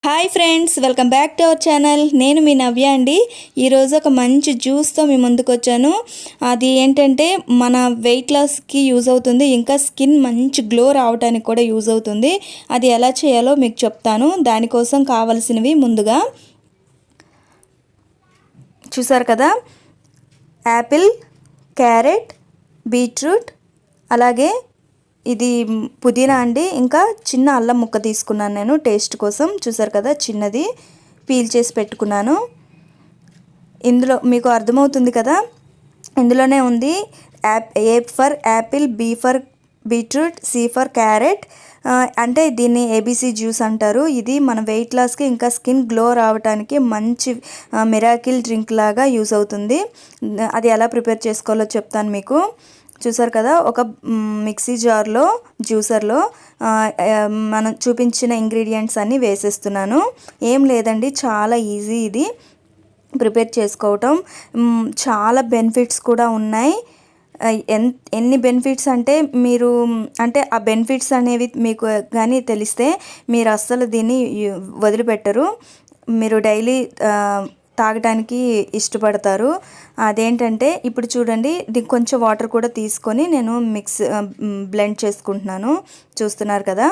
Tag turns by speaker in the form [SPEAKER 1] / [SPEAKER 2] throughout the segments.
[SPEAKER 1] Hi friends, welcome back to our channel. నేను మీ నవ్య అండి. ఈరోజు ఒక మంచి జ్యూస్తో మీ ముందుకు వచ్చాను. అది ఏంటంటే మన వెయిట్ లాస్కి యూజ్ అవుతుంది, ఇంకా స్కిన్ మంచి గ్లో రావడానికి కూడా యూజ్ అవుతుంది. అది ఎలా చేయాలో మీకు చెప్తాను. దానికోసం కావాల్సినవి ముందుగా చూసారు కదా, యాపిల్, క్యారెట్, బీట్రూట్, అలాగే ఇది పుదీనా అండి. ఇంకా చిన్న అల్లం ముక్క తీసుకున్నాను నేను టేస్ట్ కోసం. చూసారు కదా, చిన్నది పీల్ చేసి పెట్టుకున్నాను. ఇందులో మీకు అర్థమవుతుంది కదా, ఇందులోనే ఉంది A for apple, B for beetroot, C for carrot. అంటే దీన్ని ఏబీసీ జ్యూస్ అంటారు. ఇది మన వెయిట్ లాస్కి ఇంకా స్కిన్ గ్లో రావడానికి మంచి మిరాకిల్ డ్రింక్ లాగా యూజ్ అవుతుంది. అది ఎలా ప్రిపేర్ చేసుకోవాలో చెప్తాను మీకు. చూసారు కదా, ఒక మిక్సీ జార్లో జ్యూసర్లో మనం చూపించిన ఇంగ్రీడియంట్స్ అన్నీ వేసేస్తున్నాను. ఏం లేదండి, చాలా ఈజీ ఇది ప్రిపేర్ చేసుకోవటం. చాలా బెనిఫిట్స్ కూడా ఉన్నాయి. ఎన్ని బెనిఫిట్స్ అంటే మీరు అంటే ఆ బెనిఫిట్స్ అనేవి మీకు కానీ తెలిస్తే మీరు అస్సలు దీన్ని వదిలిపెట్టరు. మీరు డైలీ తాగడానికి ఇష్టపడతారు. అదేంటంటే ఇప్పుడు చూడండి, దీనికి కొంచెం వాటర్ కూడా తీసుకొని నేను బ్లెండ్ చేసుకుంటున్నాను. చూస్తున్నారు కదా,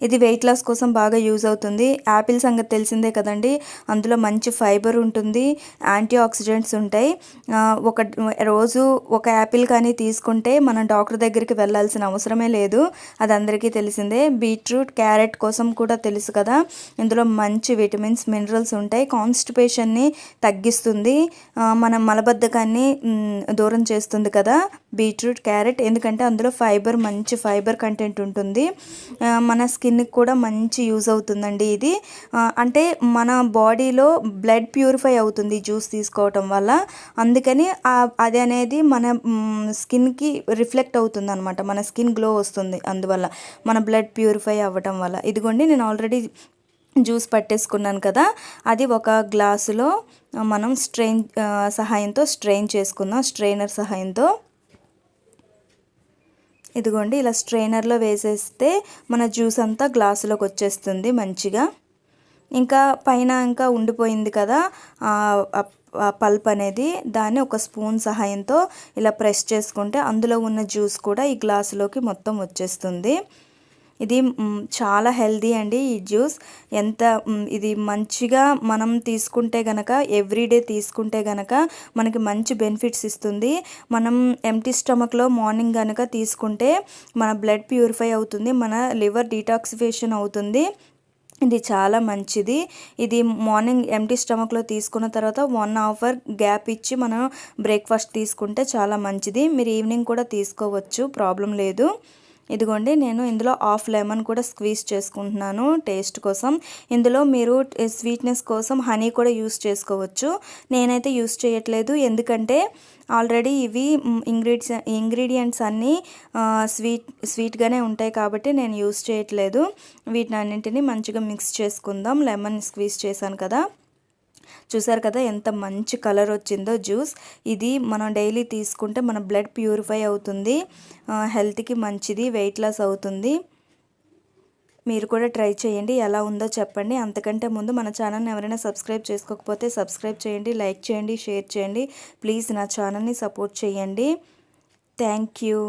[SPEAKER 1] ఇది వెయిట్ లాస్ కోసం బాగా యూజ్ అవుతుంది. యాపిల్ సంగతి తెలిసిందే కదండి, అందులో మంచి ఫైబర్ ఉంటుంది, యాంటీ ఆక్సిడెంట్స్ ఉంటాయి. రోజు ఒక యాపిల్ కానీ తీసుకుంటే మనం డాక్టర్ దగ్గరికి వెళ్ళాల్సిన అవసరమే లేదు. అది అందరికీ తెలిసిందే. బీట్రూట్, క్యారెట్ కోసం కూడా తెలుసు కదా, ఇందులో మంచి విటమిన్స్, మినరల్స్ ఉంటాయి. కాన్స్టిపేషన్ని తగ్గిస్తుంది, మన మలబద్ధకాన్ని దూరం చేస్తుంది కదా బీట్రూట్, క్యారెట్. ఎందుకంటే అందులో మంచి ఫైబర్ కంటెంట్ ఉంటుంది. మన స్కిన్కి కూడా మంచి యూజ్ అవుతుందండి ఇది. అంటే మన బాడీలో బ్లడ్ ప్యూరిఫై అవుతుంది జ్యూస్ తీసుకోవటం వల్ల. అందుకని అది అనేది మన స్కిన్కి రిఫ్లెక్ట్ అవుతుంది అనమాట. మన స్కిన్ గ్లో వస్తుంది అందువల్ల, మన బ్లడ్ ప్యూరిఫై అవ్వటం వల్ల. ఇదిగోండి, నేను ఆల్రెడీ జ్యూస్ పట్టేసుకున్నాను కదా, అది ఒక గ్లాసులో మనం స్ట్రెయిన్ చేసుకుందాం, స్ట్రెయినర్ సహాయంతో. ఇదిగోండి, ఇలా స్ట్రెయినర్లో వేసేస్తే మన జ్యూస్ అంతా గ్లాసులోకి వచ్చేస్తుంది మంచిగా. ఇంకా పైన ఇంకా ఉండిపోయింది కదా పల్ప్ అనేది, దాన్ని ఒక స్పూన్ సహాయంతో ఇలా ప్రెస్ చేసుకుంటే అందులో ఉన్న జ్యూస్ కూడా ఈ గ్లాసులోకి మొత్తం వచ్చేస్తుంది. ఇది చాలా హెల్దీ అండి ఈ జ్యూస్. ఇది మంచిగా మనం తీసుకుంటే గనక, ఎవ్రీడే తీసుకుంటే గనక మనకి మంచి బెనిఫిట్స్ ఇస్తుంది. మనం ఎంటీ స్టమక్లో మార్నింగ్ కనుక తీసుకుంటే మన బ్లడ్ ప్యూరిఫై అవుతుంది, మన లివర్ డీటాక్సిఫికేషన్ అవుతుంది. ఇది చాలా మంచిది. ఇది మార్నింగ్ ఎంటీ స్టమక్లో తీసుకున్న తర్వాత 1 అవర్ గ్యాప్ ఇచ్చి మనం బ్రేక్ఫాస్ట్ తీసుకుంటే చాలా మంచిది. మీరు ఈవినింగ్ కూడా తీసుకోవచ్చు, ప్రాబ్లం లేదు. ఇదిగోండి, నేను ఇందులో హాఫ్ లెమన్ కూడా స్క్వీజ్ చేసుకుంటున్నాను టేస్ట్ కోసం. ఇందులో మీరు స్వీట్నెస్ కోసం హనీ కూడా యూస్ చేసుకోవచ్చు. నేనైతే యూస్ చేయట్లేదు, ఎందుకంటే ఆల్రెడీ ఇవి ఇంగ్రీడియంట్స్ అన్నీ స్వీట్గానే ఉంటాయి కాబట్టి నేను యూస్ చేయట్లేదు. వీటిని అన్నింటినీ మంచిగా మిక్స్ చేసుకుందాం. లెమన్ స్క్వీజ్ చేశాను కదా, చూసారు కదా ఎంత మంచి కలర్ వచ్చిందో జ్యూస్. ఇది మనం డైలీ తీసుకుంటే మన బ్లడ్ ప్యూరిఫై అవుతుంది, హెల్త్కి మంచిది, వెయిట్ లాస్ అవుతుంది. మీరు కూడా ట్రై చేయండి, ఎలా ఉందో చెప్పండి. అంతకంటే ముందు మన ఛానల్ని ఎవరైనా సబ్స్క్రైబ్ చేసుకోకపోతే సబ్స్క్రైబ్ చేయండి, లైక్ చేయండి, షేర్ చేయండి. ప్లీజ్ నా ఛానల్ని సపోర్ట్ చేయండి. Thank you.